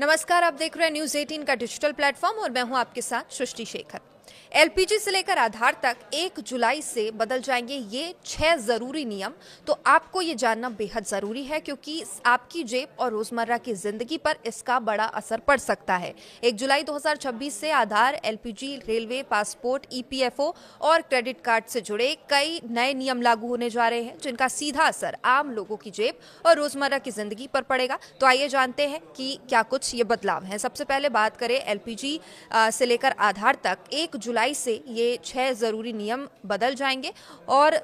नमस्कार, आप देख रहे हैं न्यूज 18 का डिजिटल प्लेटफॉर्म और मैं हूं आपके साथ सृष्टि शेखर। एलपीजी से लेकर आधार तक 1 जुलाई से बदल जाएंगे ये 6 जरूरी नियम। तो आपको ये जानना बेहद जरूरी है क्योंकि आपकी जेब और रोजमर्रा की जिंदगी पर इसका बड़ा असर पड़ सकता है। 1 जुलाई 2026 से आधार, एलपीजी, रेलवे, पासपोर्ट, ईपीएफओ और क्रेडिट कार्ड से जुड़े कई नए नियम लागू होने जा रहे हैं, जिनका सीधा असर आम लोगों की जेब और रोजमर्रा की जिंदगी पर पड़ेगा। तो आइए जानते हैं कि क्या कुछ ये बदलाव हैं। सबसे पहले बात करें एलपीजी से लेकर आधार तक 1 जुलाई से ये 6 जरूरी नियम बदल जाएंगे और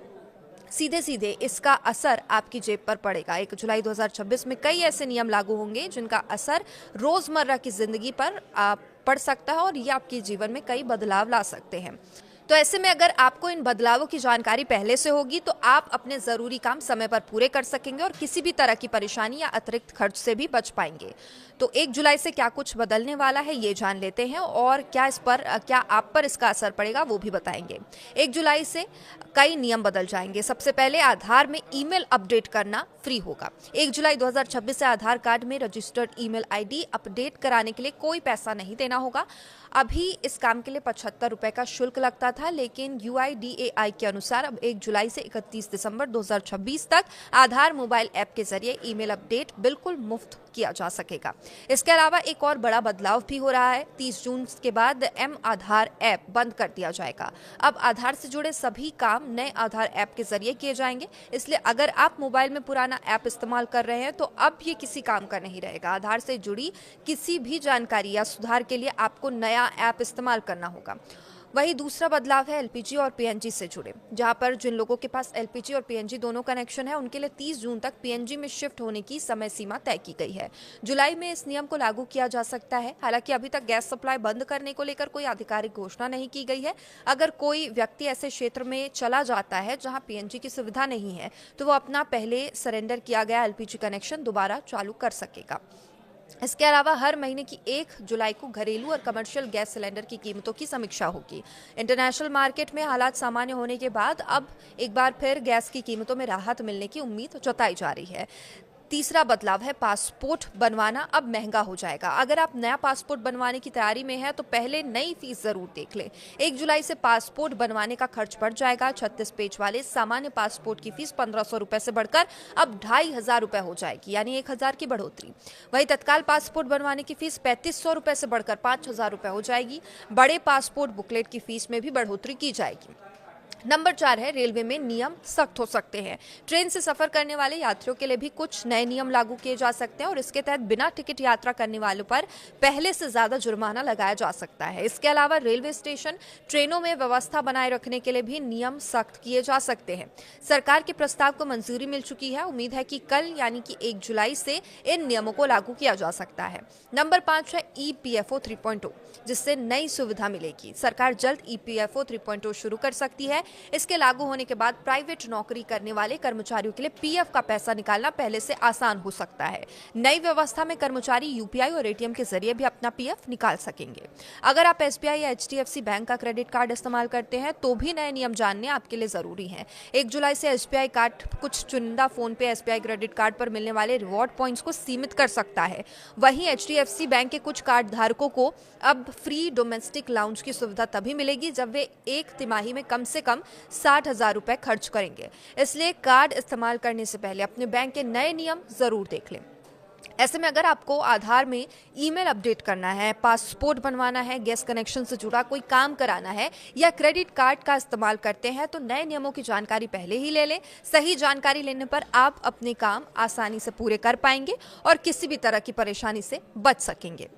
सीधे सीधे इसका असर आपकी जेब पर पड़ेगा। 1 जुलाई 2026 में कई ऐसे नियम लागू होंगे जिनका असर रोजमर्रा की जिंदगी पर पड़ सकता है और ये आपके जीवन में कई बदलाव ला सकते हैं। तो ऐसे में अगर आपको इन बदलावों की जानकारी पहले से होगी तो आप अपने जरूरी काम समय पर पूरे कर सकेंगे और किसी भी तरह की परेशानी या अतिरिक्त खर्च से भी बच पाएंगे। तो 1 जुलाई से क्या कुछ बदलने वाला है ये जान लेते हैं और क्या आप पर इसका असर पड़ेगा वो भी बताएंगे। 1 जुलाई से कई नियम बदल जाएंगे। सबसे पहले आधार में ईमेल अपडेट करना फ्री होगा। 1 जुलाई 2026 से आधार कार्ड में रजिस्टर्ड ईमेल आईडी अपडेट कराने के लिए कोई पैसा नहीं देना होगा। अभी इस काम के लिए 75 रुपए का शुल्क लगता था, लेकिन यूआईडीएआई के अनुसार अब 1 जुलाई से 31 दिसंबर 2026 तक आधार मोबाइल ऐप के जरिए ईमेल अपडेट बिल्कुल मुफ्त किया जा सकेगा। इसके अलावा एक और बड़ा बदलाव भी हो रहा है। 30 जून के बाद एम आधार ऐप बंद कर दिया जाएगा। अब आधार से जुड़े सभी काम नए आधार ऐप के जरिए किए जाएंगे। इसलिए अगर आप मोबाइल में पुराना ऐप इस्तेमाल कर रहे हैं तो अब ये किसी काम का नहीं रहेगा। आधार से जुड़ी किसी भी जानकारी या सुधार के लिए आपको नया ऐप इस्तेमाल करना होगा। वही दूसरा बदलाव है एलपीजी और पीएनजी से जुड़े, जहां पर जिन लोगों के पास एलपीजी और पीएनजी दोनों कनेक्शन है उनके लिए 30 जून तक पीएनजी में शिफ्ट होने की समय सीमा तय की गई है। जुलाई में इस नियम को लागू किया जा सकता है। हालांकि अभी तक गैस सप्लाई बंद करने को लेकर कोई आधिकारिक घोषणा नहीं की गई है। अगर कोई व्यक्ति ऐसे क्षेत्र में चला जाता है जहां पीएनजी की सुविधा नहीं है तो वो अपना पहले सरेंडर किया गया एलपीजी कनेक्शन दोबारा चालू कर सकेगा। इसके अलावा हर महीने की 1 जुलाई को घरेलू और कमर्शियल गैस सिलेंडर की कीमतों की समीक्षा होगी। इंटरनेशनल मार्केट में हालात सामान्य होने के बाद अब एक बार फिर गैस की कीमतों में राहत मिलने की उम्मीद जताई जा रही है। तीसरा बदलाव है पासपोर्ट बनवाना अब महंगा हो जाएगा। अगर आप नया पासपोर्ट बनवाने की तैयारी में है तो पहले नई फीस जरूर देख लें। 1 जुलाई से पासपोर्ट बनवाने का खर्च बढ़ जाएगा। 36 पेज वाले सामान्य पासपोर्ट की फीस 1500 रुपए से बढ़कर अब 2500 रुपए हो जाएगी, यानी 1000 की बढ़ोतरी। वही तत्काल पासपोर्ट बनवाने की फीस 3500 रुपए से बढ़कर 5000 रुपए हो जाएगी। बड़े पासपोर्ट बुकलेट की फीस में भी बढ़ोतरी की जाएगी। नंबर 4 है रेलवे में नियम सख्त हो सकते हैं। ट्रेन से सफर करने वाले यात्रियों के लिए भी कुछ नए नियम लागू किए जा सकते हैं और इसके तहत बिना टिकट यात्रा करने वालों पर पहले से ज्यादा जुर्माना लगाया जा सकता है। इसके अलावा रेलवे स्टेशन, ट्रेनों में व्यवस्था बनाए रखने के लिए भी नियम सख्त किए जा सकते हैं। सरकार के प्रस्ताव को मंजूरी मिल चुकी है। उम्मीद है कि कल यानी कि 1 जुलाई से इन नियमों को लागू किया जा सकता है। नंबर 5 है ईपीएफओ 3.0, जिससे नई सुविधा मिलेगी। सरकार जल्द ईपीएफओ 3.0 शुरू कर सकती है। इसके लागू होने के बाद प्राइवेट नौकरी करने वाले कर्मचारियों के लिए पीएफ का पैसा निकालना पहले से आसान हो सकता है। नई व्यवस्था में कर्मचारी यूपीआई और एटीएम के जरिए भी अपना पीएफ निकाल सकेंगे। अगर आप एसबीआई या एचडीएफसी बैंक का क्रेडिट कार्ड इस्तेमाल करते हैं तो भी नए नियम जानने आपके लिए जरूरी हैं। 1 जुलाई से एसबीआई कार्ड कुछ चुनिंदा फोन पे एसबीआई क्रेडिट कार्ड पर मिलने वाले रिवॉर्ड पॉइंट्स को सीमित कर सकता है। वहीं एचडीएफसी बैंक के कुछ कार्ड धारकों को अब फ्री डोमेस्टिक लाउंज की सुविधा तभी मिलेगी जब वे एक तिमाही में कम से कम 60,000 रुपए खर्च करेंगे। इसलिए कार्ड इस्तेमाल करने से पहले अपने बैंक के नए नियम जरूर देख लें। ऐसे में अगर आपको आधार में ईमेल अपडेट करना है, पासपोर्ट बनवाना है, गैस कनेक्शन से जुड़ा कोई काम कराना है या क्रेडिट कार्ड का इस्तेमाल करते हैं तो नए नियमों की जानकारी पहले ही ले लें। सही जानकारी लेने पर आप अपने काम आसानी से पूरे कर पाएंगे और किसी भी तरह की परेशानी से बच सकेंगे।